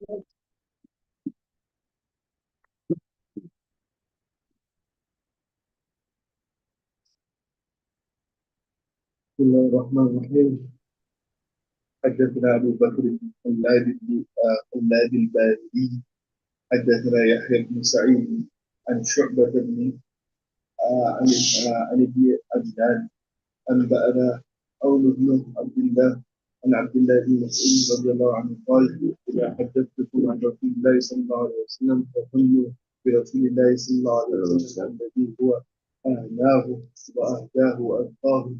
بسم الله الرحمن الرحيم. حدثنا أبو بكر بن خلاد الباري. حدثنا يحيى بن سعيد عن شعبة بن عن ابن عجلان. أنبأنا عون بن عبد الله عن عبد الله بن مسعود رضي الله عنه قال: إذا حدثتكم عن رسول الله صلى الله عليه وسلم فظنوا برسول الله صلى الله عليه وسلم الذي هو أهناه وأهداه وأتقاه.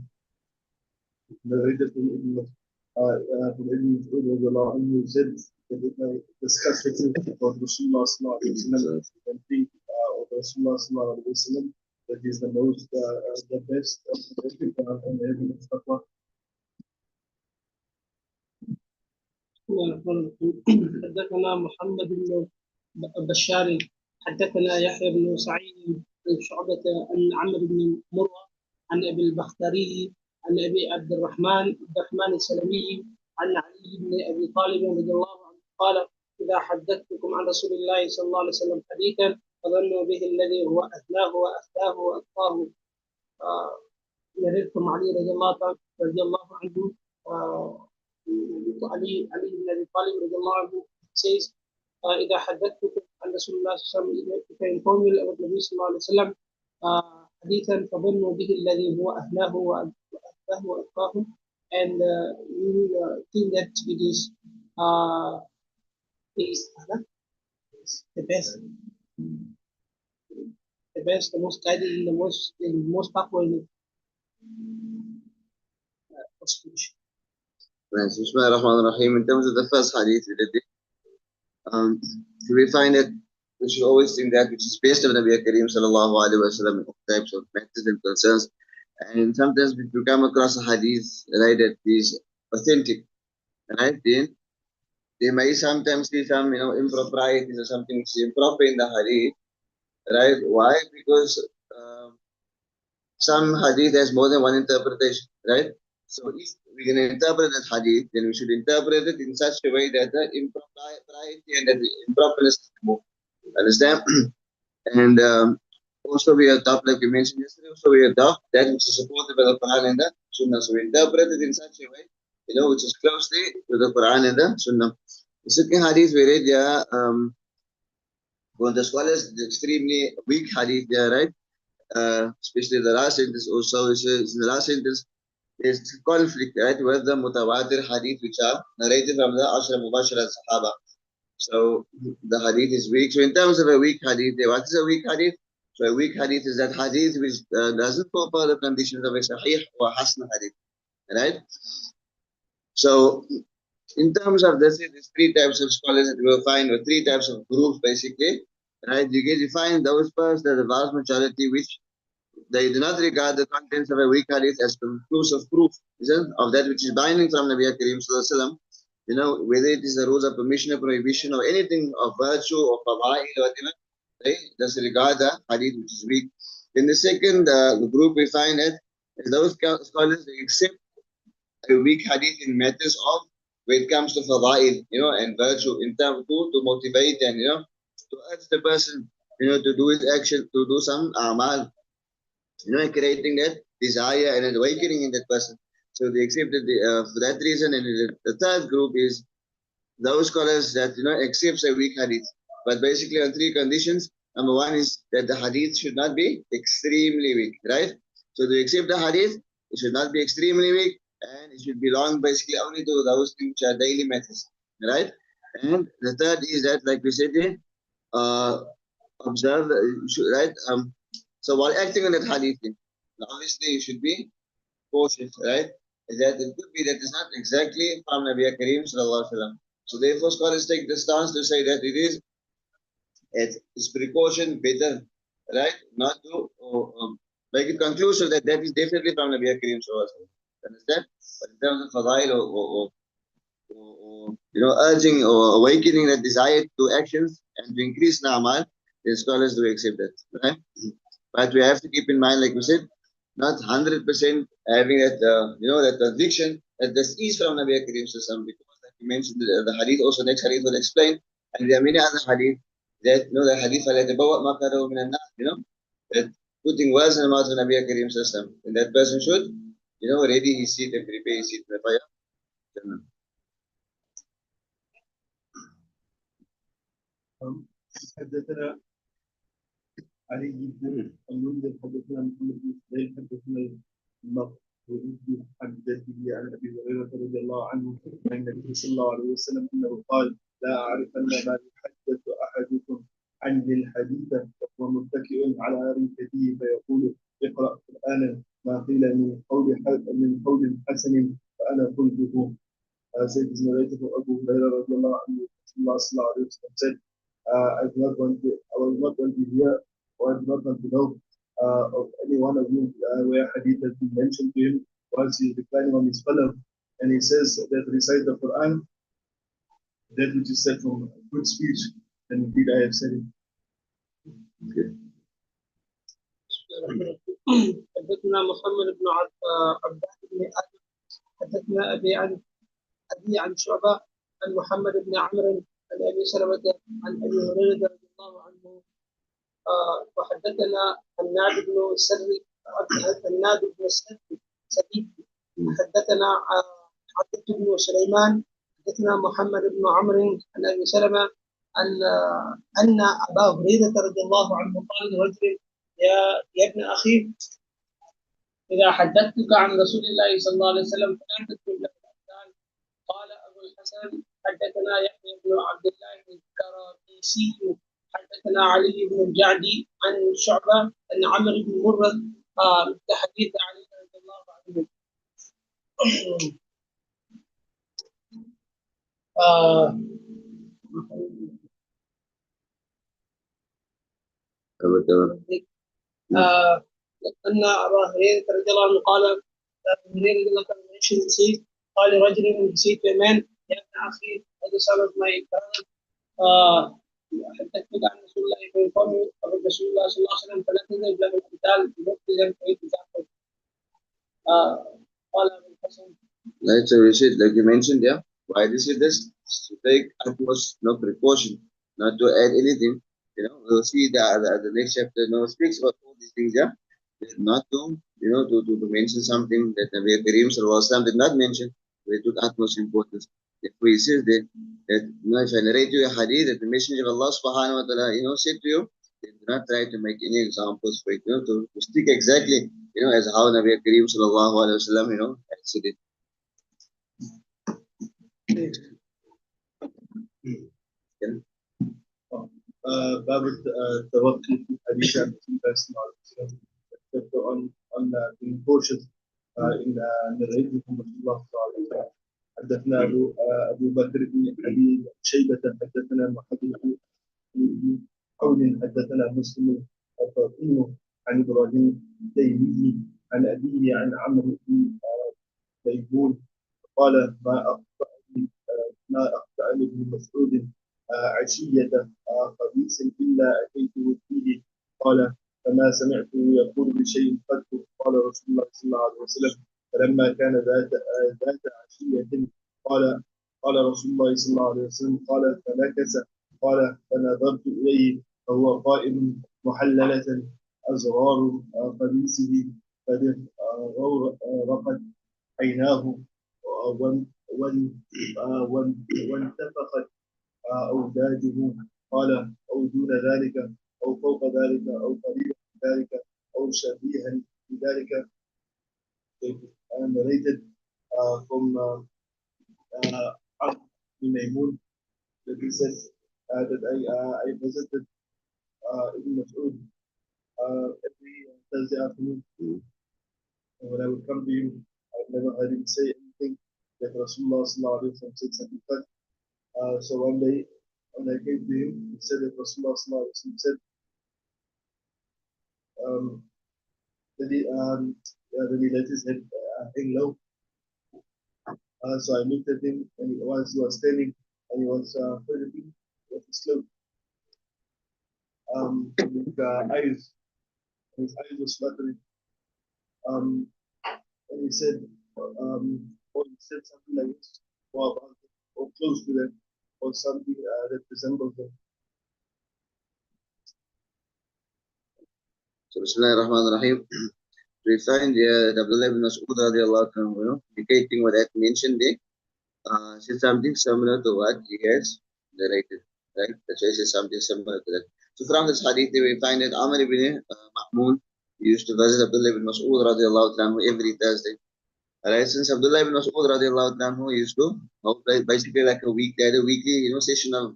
لرجل ابن مسعود رضي الله عنه said that discussing about Rasulullah sallallahu alaihi wasallam and think of Rasulullah sallallahu alaihi wasallam that is the most the best and having taqwa. حدثنا محمد بن بشار حدثنا يحيى بن سعيد عن شعبة عن عمرو بن مرة عن أبي البختري عن أبي عبد الرحمن السلمي عن علي بن أبي طالب رضي الله عنه قال: إذا حدثتكم عن رسول الله صلى الله عليه وسلم حديثا فظنوا به الذي هو أهناه وأهداه وأتقاه. يرثكم علي رضي الله عنه. علي بن أبي طالب رضي الله عنه says, إذا حدثتكم عن رسول الله صلى الله عليه وسلم, if I inform you about Nabi صلى الله عليه وسلم حديثا فظنوا به الذي هو أهناه وأهداه وأتقاه, and you think that it is the best, the most guided, the most powerful in speech. Bismillah ar-Rahman ar-Rahim. In terms of the first hadith we did, we find that we should always think that which is based on Nabi Kareem sallallahu alaihi wasallam, of types of matters and concerns. And sometimes if you come across a hadith, right, that is authentic, right, then they may sometimes see some, improprieties or something which is improper in the hadith, right? Why? Because some hadith has more than one interpretation, right? So if we're going to interpret that hadith, then we should interpret it in such a way that the impropriety and the improperness is removed. Understand? And also we adopt, like we mentioned yesterday, also we adopt that which is supported by the Quran and the Sunnah. So we interpret it in such a way, which is closely to the Quran and the Sunnah. The second hadith we read, for the scholars, the extremely weak hadith there, right? Especially the last sentence also, in the last sentence, there's conflict, right, with the mutawatir hadith which are narrated from the Ashra Mubashara Sahaba. So the hadith is weak. So in terms of a weak hadith, what is a weak hadith? So a weak hadith is that hadith which doesn't fulfill the conditions of a sahih or hasan hadith, right? So in terms of this, there's three types of scholars that we will find, or three types of groups basically, right? You find those first, the vast majority, which they do not regard the contents of a weak hadith as conclusive proof, of that which is binding from Nabi Kareem sallallahu alaihi wasallam. Whether it is the rules of permission or prohibition or anything of virtue or fadail or whatever, they disregard the hadith which is weak. In the second group, we find that those scholars, they accept a weak hadith in matters of, when it comes to fadail, and virtue, in terms to motivate and, to urge the person, to do his action, to do some amal, creating that desire and awakening in that person. So they accepted for that reason. And the third group is those scholars that accepts a weak hadith, but basically on three conditions. Number one is that the hadith should not be extremely weak, right? So to accept the hadith, it should not be extremely weak, and it should belong basically only to those things which are daily matters, right? And the third is that, like we said, observe, right? So while acting on that hadith, obviously you should be cautious, right? That it could be that it's not exactly from Nabi Kareem sallallahu alaihi wasallam. So therefore, scholars take the stance to say that it's precaution better, right? Not to make it conclusive that is definitely from Nabi Kareem sallallahu alaihi wasallam. Understand? But in terms of fadail or urging or awakening that desire to actions and to increase in amal, then scholars do accept that, right? But we have to keep in mind, like we said, not 100% having that, that conviction that this is from Nabi Kareem sallallahu alaihi wasallam, because like we mentioned, the hadith also, next hadith will explain And there are many other hadith that, the hadith فَلْيَتَبَوَّأْ مَقْعَدَهُ مِنَ النَّارِ, that putting words in the mouth of Nabi Kareem Sallallahu, and that person should, ready his seat and prepare his seat in the fire. حدثنا علي بن المنذر حدثنا محمد بن سهيل حدثنا المقبوري عن جده عن ابي هريره رضي الله عنه عن النبي صلى الله عليه وسلم انه قال: لا اعرفن ما يحدث احدكم عني الحديث وهو متكئ على اريكته فيقول: اقرا قرانا ما قيل من قول حسن فانا قلته. Said is narrated from Abu Hurairah radiallahu anhu. Rasulullah sallallahu alaihi wasallam said, I will not want to hear or I do not want to know of any one of you where hadith has been mentioned to him whilst he is reclining on his pillow, and he says that recite the Quran, that which is said from good speech, and indeed I have said it. حدثنا محمد بن عباس بن آدم حدثنا أبي عن شعبة عن محمد بن عمرو عن أبي سلمة عن أبي هريرة رضي الله عنه وحدثنا الناد بن سبيب حدثنا عبد بن سليمان حدثنا محمد بن عمرو عن أبي سلمة أن أبا هريرة رضي الله عنه قال لرجل: يا ابن أخي، إذا حدثتك عن رسول الله صلى الله عليه وسلم فلا تذكر له الأمثال. قال أبو الحسن: حدثنا يحيى بن عبد الله الكرابيسي حدثنا علي بن الجعدي عن شعبة أن عمرو بن مرة حديث علي رضي الله عنه. أن أبا هريرة رضي الله عنه قال: قال لرجل نسيت يمان: يا ابن أخي، هذا سبب ما يكرر حدثتك عن رسول الله فيقوم رسول الله صلى الله عليه وسلم فلا تذهب له القتال بمقتل فإن تزعفه. قال أبو الحسن. Right, so Rashid, like you mentioned, yeah, why this is this? To take utmost precaution, not to add anything. We'll see the next chapter speaks about all these things, yeah. Not to, to mention something that Nabi Kareem Sallallahu Alaihi Wasallam did not mention, we took utmost importance. If we says that if I narrate you a hadith that the Messenger of Allah Subhanahu wa Taala, said to you, then do not try to make any examples for it, to stick exactly, as how Nabi Kareem Sallallahu Alaihi Wasallam, had said it. باب التوقي في حديث عن رسول الله صلى الله عليه وسلم. on being cautious in narrating from Rasulullah صلى الله عليه وسلم. حدثنا أبو بكر بن أبي شيبة حدثنا محمد بن حول حدثنا مسلم الفاطمي عن إبراهيم التيمي عن أبيه عن عمرو بن ميمون قال: ما أخطأني ابن مسعود عشية خبيث إلا أتيته فيه. قال: فما سمعته يقول بشيء قد. قال رسول الله صلى الله عليه وسلم: فلما كان ذات عشية قال رسول الله صلى الله عليه وسلم: قال فنكس. قال: فنظرت إليه فهو قائم محللة أزرار قميصه قد رقت عيناه وانتفخت أوداجه. قال: أو دون ذلك أو فوق ذلك أو قريبا من ذلك أو شبيها بذلك. Narrated from Maymun that he said that I visited Ibn Mas'ud every Thursday afternoon, and when I would come to him, I never heard him say anything that Rasulullah said something such. So one day when I came to him, he said that Rasulullah said that he let his head hang low. So I looked at him, and he was standing, and he was pretty with his clothes. His eyes were fluttering. And he said, or he said something like this, or close to that. or something that resembles them. So, Bismillah ar-Rahman ar-Rahim. We find Abdullah ibn Mas'ud radiallahu anhu, indicating what I mentioned there. Said something similar to what he has narrated, right? That's why he says something similar to that. So from this hadith, we find that Amr ibn Mahmoud used to visit Abdullah ibn Mas'ud radiallahu anhu every Thursday. Alright, since Abdullah ibn Mas'ud radiallahu anhu used to hold basically like a weekly, session of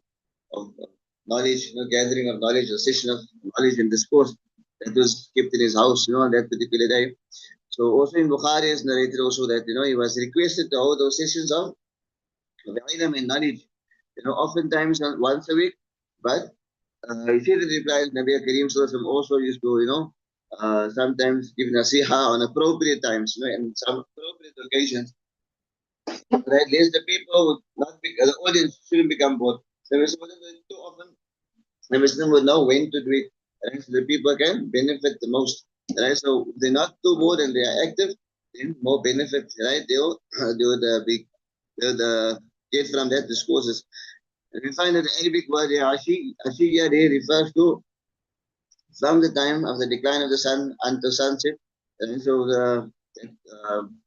knowledge, gathering of knowledge, a session of knowledge and discourse that was kept in his house, on that particular day. So also in Bukhari is narrated also that, he was requested to hold those sessions of ilm and knowledge, oftentimes once a week, but he said that replies Nabi Kareem Sallallahu also used to, sometimes give nasiha on appropriate times, and some appropriate occasions, right? Lest the people would not be, the audience shouldn't become bored. So we suppose that too often the Muslim would know when to do it, right? So the people can benefit the most, right? So if they're not too bored and they are active, then more benefit, right? They would get from that discourses. And we find that the Arabic word Ashiya refers to from the time of the decline of the sun until sunset. And so the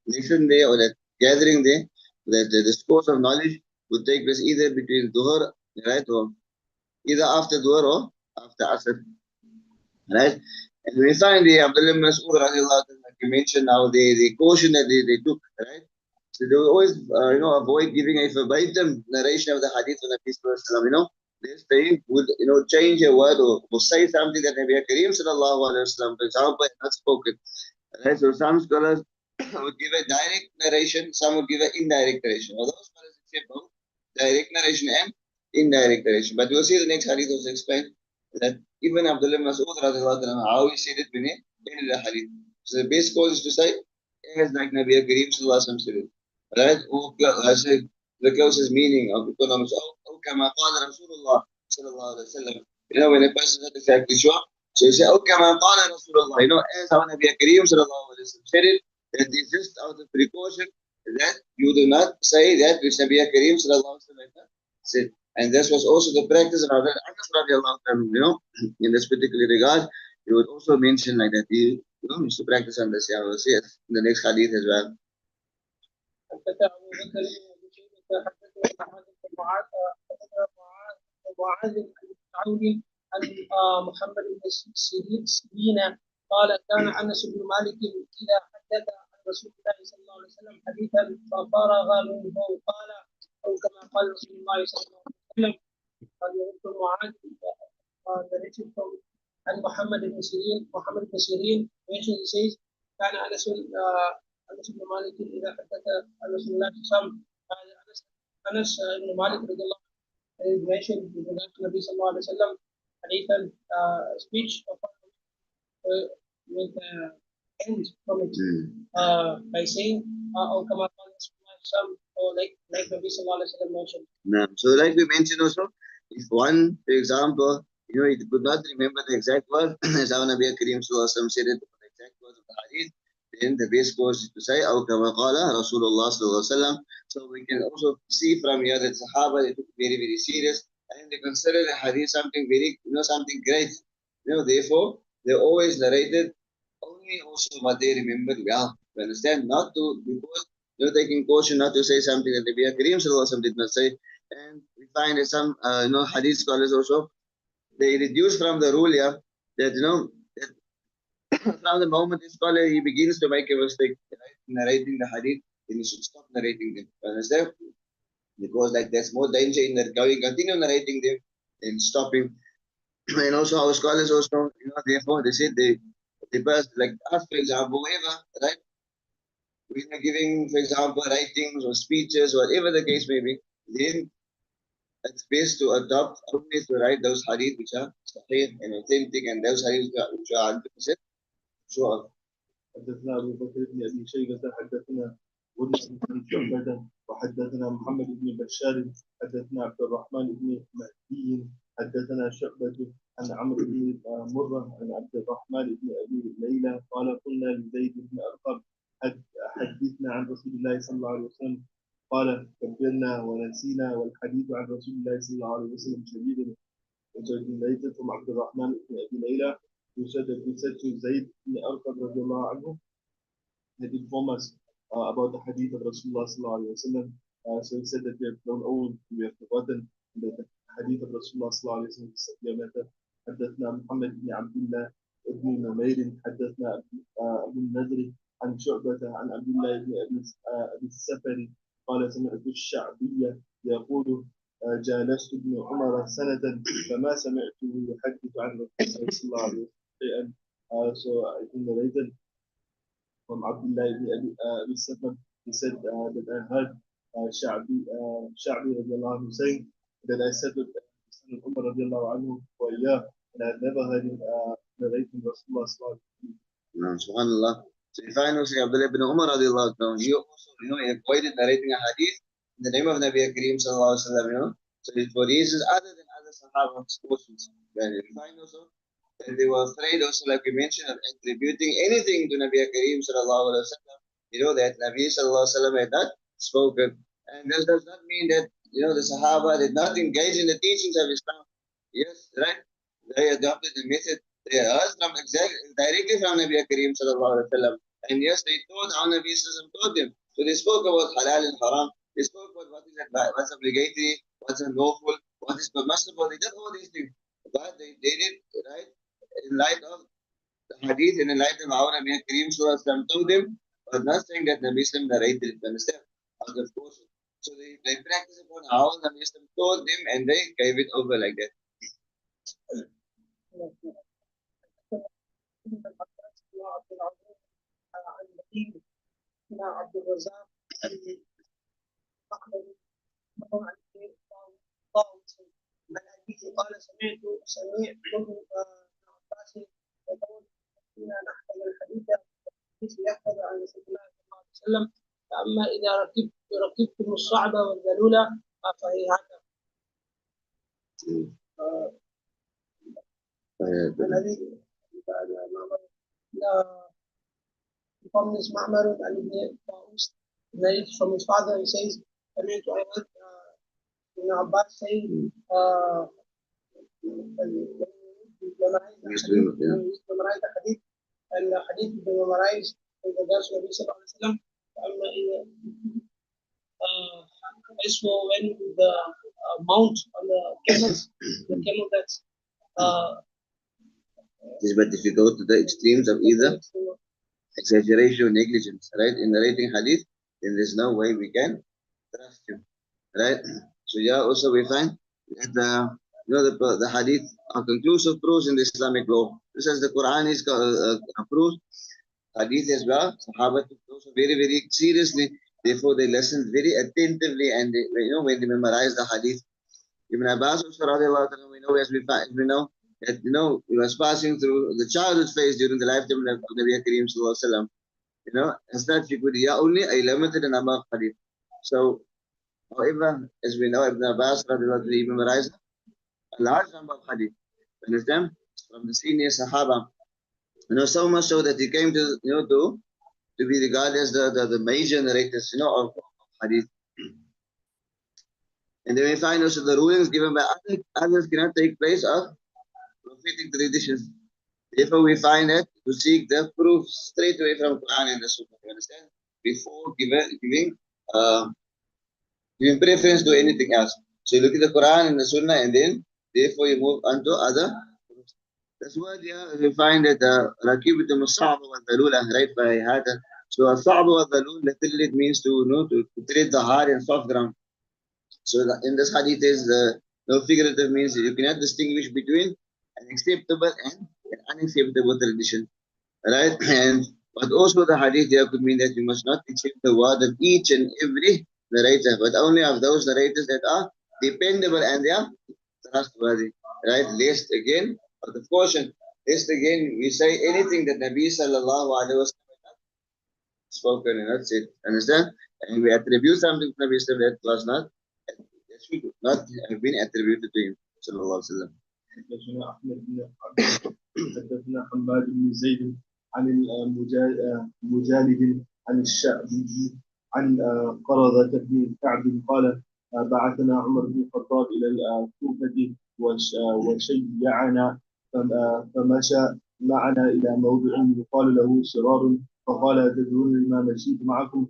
nation day or that gathering day, that the discourse of knowledge would take place either between Dhuhr, right, or either after Dhuhr or after Asr, right? And we find the Abdullah ibn Mas'ud, like you mentioned now, the caution that they took, right? So they will always, avoid giving a verbatim narration of the hadith of the Prophet. They would, change a word or say something that Nabi Kareem sallallahu alaihi wasallam, for example, had not spoken. Right? So some scholars would give a direct narration, some would give an indirect narration. Although scholars accept both direct narration and indirect narration. But we'll see the next hadith also explained that even Abdullah Mas'ud radiallahu anhu, how he said it when he ended the hadith. So the best cause is to say, as like Nabi Kareem sallallahu alaihi wasallam said it. Right? I said the closest meaning of economics. Oh, kama qala Rasulullah sallallahu alaihi wasallam. When a person is not exactly sure, so you say, oh, kama qala Rasulullah. As how Nabi Kareem sallallahu alaihi wasallam said it, that is just out of precaution that you do not say that which Nabi Kareem sallallahu alaihi wasallam said. And this was also the practice of Anas radiallahu anhu, in this particular regard. He would also mention like that he used to practice on this. Yeah, we'll see it in the next hadith as well. حدثنا أبو بكر بن شيبة حدثنا معاذ بن عون عن محمد بن سيرين قال كان أنس بن مالك إذا حدث عن رسول الله صلى الله عليه وسلم حديثا ففرغ منه قال أو كما قال رسول الله صلى الله عليه وسلم قال يقول معاذ عن محمد بن سيرين mentioned he says كان أنس بن مالك إذا حدث عن رسول الله صلى الله عليه وسلم أنس بن مالك رضي الله عنه mentioned with regard to Nabi sallallahu alaihi wasallam hadith speech with end from it by saying أو كما قال رسول الله صلى الله عليه وسلم or like Nabi sallallahu alaihi wasallam mentioned. So like we mentioned also, if one, for example, he could not remember the exact word as how Nabi Kareem sallallahu alaihi wasallam said it, the exact words of the hadith, then the best course is to say, أو كما قال Rasulullah sallallahu alaihi wasallam. So we can also see from here that Sahaba, they took it very, very serious and they consider the hadith something very, something great. Therefore, they always narrated only also what they remembered well. You understand? Not to, because taking caution not to say something that Nabi Kareem sallallahu alaihi wasallam did not say. And we find that some, hadith scholars also, they reduce from the rule here that, that from the moment the scholar he begins to make a mistake, right, narrating the hadith, then he should stop narrating them. You understand? Because like there's more danger in that continue narrating them than stopping. And also our scholars also, therefore they said they first, like us, for example, whoever, right? We are giving, for example, writings or speeches, whatever the case may be, then it's best to adopt only to write those hadith which are sahih and authentic, and those hadith which are 100% sure. حدثنا أبو بكر بن أبي شيبة حدثنا وليد بن شعبة وحدثنا محمد بن بشار حدثنا عبد الرحمن بن مهدي حدثنا شعبة عن عمرو بن مرة عن عبد الرحمن بن أبي ليلى قال قلنا لزيد بن أرقم حدثنا عن رسول الله صلى الله عليه وسلم قال كبرنا ونسينا والحديث عن رسول الله صلى الله عليه وسلم شديد. وجد from عبد الرحمن بن أبي ليلى who said to Zayd ibn Arqam radiallahu anhu that informed us about the hadith of Rasulullah sallallahu alaihi wasallam. So he said that we have grown old, we have forgotten the hadith of Rasulullah sallallahu alaihi wasallam. حدثنا محمد بن عبد الله بن نمير حدثنا أبو النذر عن شعبة عن عبد الله بن أبي السفري قال سمعت الشعبية يقول جالست ابن عمر سنة فما سمعته يحدث عن رسول الله صلى الله عليه وسلم شيئا. So I think narrated from Abdullah ibn Abi Safar, he said that I heard Sha'bi radiallahu anhu saying that I said with son of Umar radiallahu anhu for a year, and I had never heard him narrating Rasulullah sallallahu alaihi wasallam. Subhanallah. So if I know say Abdullah ibn Umar radiallahu anhu, he also, avoided narrating a hadith in the name of Nabi Kareem sallallahu alaihi wasallam, so for reasons other than other Sahaba's portions. If I know so, that they were afraid also, like we mentioned, of attributing anything to Nabi Kareem sallallahu alaihi wasallam, that Nabi sallallahu alaihi wasallam had not spoken. And this does not mean that, the Sahaba did not engage in the teachings of Islam. Yes, right? They adopted the method. They heard from directly from Nabi Kareem sallallahu alaihi wasallam. And yes, they taught how Nabi sallallahu taught them. So they spoke about halal and haram. They spoke about what's obligatory, what's unlawful, what is permissible. They did all these things. But they did it, right, in light of the hadith and in light of how Nabi Kareem sallallahu told them, but not saying that Nabi sallallahu narrated it, understand? Out of course. So they practiced upon how Nabi sallallahu told them and they gave it over like that. عبد الرزاق عن أبيه قال سمعت ابن عباس يقول كنا نحفظ الحديث مثل يحفظ عن رسول الله صلى الله عليه وسلم فأما إذا ركبتم الصعب والذلولة فهي هذا. الذي from this Ma'mar and Ibn Taus narrated from his father, he says, I heard Ibn Abbas saying, memorize the hadith, and the hadith will be memorized in the verse of Nabi sallallahu alaihi wasallam. As for when the mount on the camels, the camel that's but if you go to the extremes of either exaggeration or negligence, right, in narrating hadith, then there's no way we can trust him, right? So yeah, also we find that the hadith are conclusive proofs in the Islamic law. Just as the Quran is proof, hadith as well. Sahaba took those very, very seriously. Therefore, they listened very attentively, and they, when they memorized the hadith. Ibn Abbas also, we know as we know that he was passing through the childhood phase during the lifetime of Nabi Kareem sallallahu alaihi wasallam. As such, he could hear only a limited number of hadith. So, however, as we know, Ibn Abbas he memorized a large number of hadith. Understand? From the senior Sahaba. So much so that he came to to be regarded as the major narrators, of hadith. And then we find also the rulings given by others cannot take place of prophetic traditions. Therefore, we find that to seek the proof straight away from Quran and the Sunnah. You understand? Before giving preference to anything else. So you look at the Quran and the Sunnah, and then therefore you move on to other. That's why we find that Rakibitum Sa'ba wa Dalula, right, by Hadith. So Sa'ba wa Dalul literally it means to tread the hard and soft ground. So in this hadith is figurative means you cannot distinguish between an acceptable and an unacceptable tradition, right? And but also the hadith here could mean that you must not accept the word of each and every narrator, but only of those narrators that are dependable and they are trustworthy, right? Lest again, of the caution, lest again we say anything that Nabi sallallahu alaihi wasallam spoken and not said. Understand? And we attribute something to Nabi sallallahu that was not. Should not have been attributed to him صلى الله عليه وسلم. حدثنا أحمد بن عبد حدثنا حماد بن زيد عن المجالد عن الشعبي عن قرظة بن كعب قال بعثنا عمر بن الخطاب إلى الكوفة وشيعنا فمشى معنا إلى موضع يقال له شرار فقال تدرون لما مشيت معكم؟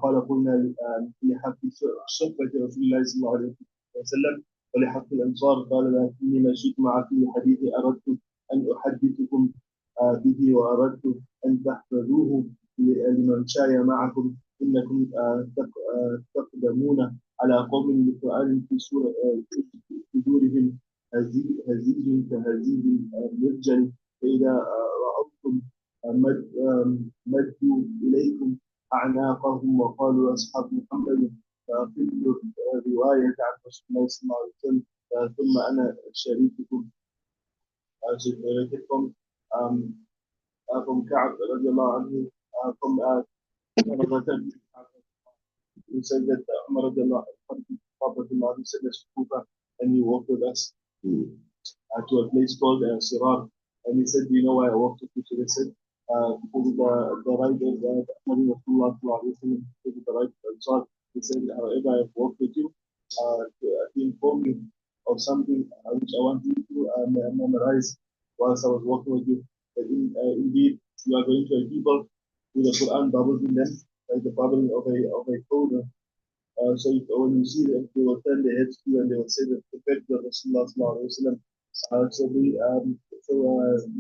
قال قلنا لحق صحبة رسول الله صلى الله عليه وسلم ولحق الأنصار قال لكني مشيت معكم لحديث أردت أن أحدثكم به وأردت أن تحفظوه لمن شاي معكم إنكم تقدمون على قوم بالقرآن في سورة في صدورهم هزيج كهزيج المرجل فإذا رأوكم مدوا إليكم أعناقهم وقالوا أصحاب محمد فأقلوا الرواية عن رسول الله صلى الله عليه وسلم ثم أنا شريككم شريككم كعب رضي الله عنه he said that Umar radiallahu anhu said that Kufa and he walked with us to a place called Sirar. And he said, do you know why I walked with you? So they said, because of the right of Rasulullah because of the right of Ansar. He said, however, I have walked with you to inform you of something which I want you to memorize whilst I was walking with you. That indeed, you are going to a people with the Quran bubbles in them, like the bubbling of a cauldron. So when you see them, they will turn their heads to you and they will say that the fact that Rasulullah sallallahu alaihi wasallam.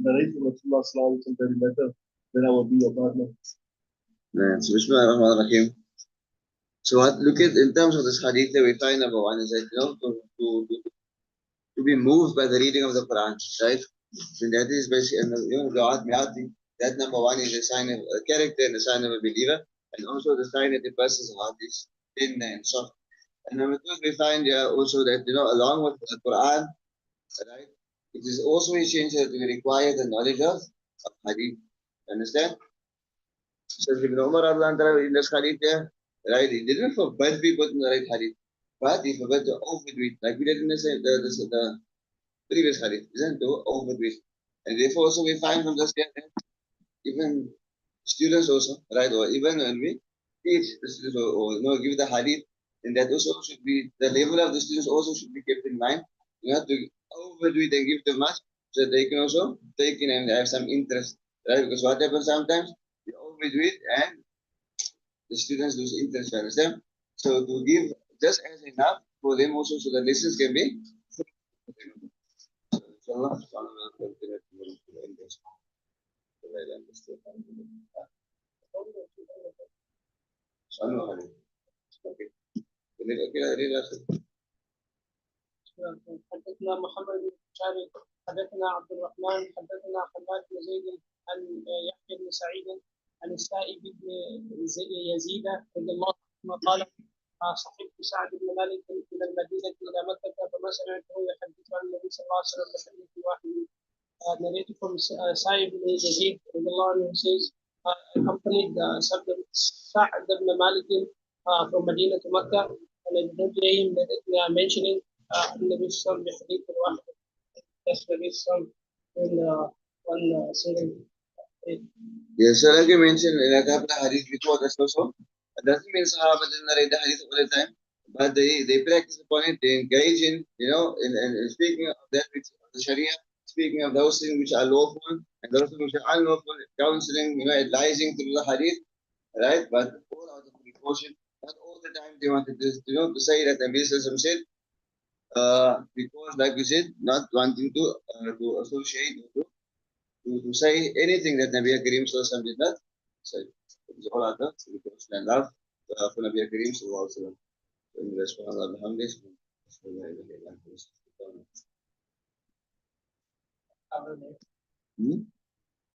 Narrate Rasulullah sallallahu alaihi wasallam very better, then I will be your partner. So Bismillah ar-Rahman ar-Rahim. So look at in terms of this hadith that we find number one is that to be moved by the reading of the Quran, right? And that is basically that number one is a sign of a character and a sign of a believer, and also the sign that the person's heart is thin and soft. And number two, we find also that along with the Quran, right, it is also essential to require the knowledge of hadith. Understand? So Ibn Umar in this hadith there, right, he didn't forbid people to narrate hadith, but he forbid to overdo it, like we did in the previous hadith, isn't to overdo it. And therefore also we find from this that even students also, right, or even when we teach the students or give the hadith, and that also should be, the level of the students also should be kept in mind. You have to overdo it and give too much so that they can also take in and have some interest, right? Because what happens sometimes, you overdo it and the students lose interest, you understand? So to give just as enough for them also so the lessons can be. Inshallah, continue to end this. Okay. حدثنا محمد بن شاري حدثنا عبد الرحمن حدثنا حماد بن زيد عن يحيى بن سعيد عن السائب بن يزيد رضي الله عنه قال صحبت سعد بن مالك الى المدينه الى مكه فما سمعته يحدث عن النبي صلى الله عليه وسلم بحديث واحد. Narrated from Sa'ib ibn Yazid says, I accompanied Sa'd ibn Malik from Medina to Makkah, and I didn't hear him mentioning Nabi Sallallahu Alaihi Wasallam just Nabi Sallallahu in one single. Yes, so like you mentioned, in a couple of hadith before that also, it doesn't mean Sahaba didn't narrate the hadith all the time, but they practice upon it, they engage in speaking of that which the Sharia, speaking of those things which are lawful and those things which are unlawful, counseling, advising through the hadith, right? But all out of precaution, not all the time they wanted to say that the Nabi said, because like we said, not wanting to associate or to say anything that Nabi Kareem did not say. It is all out of precaution and love for Nabi Kareem sallallahu alaihi wasallam. In the subhanallah alhamdulillah.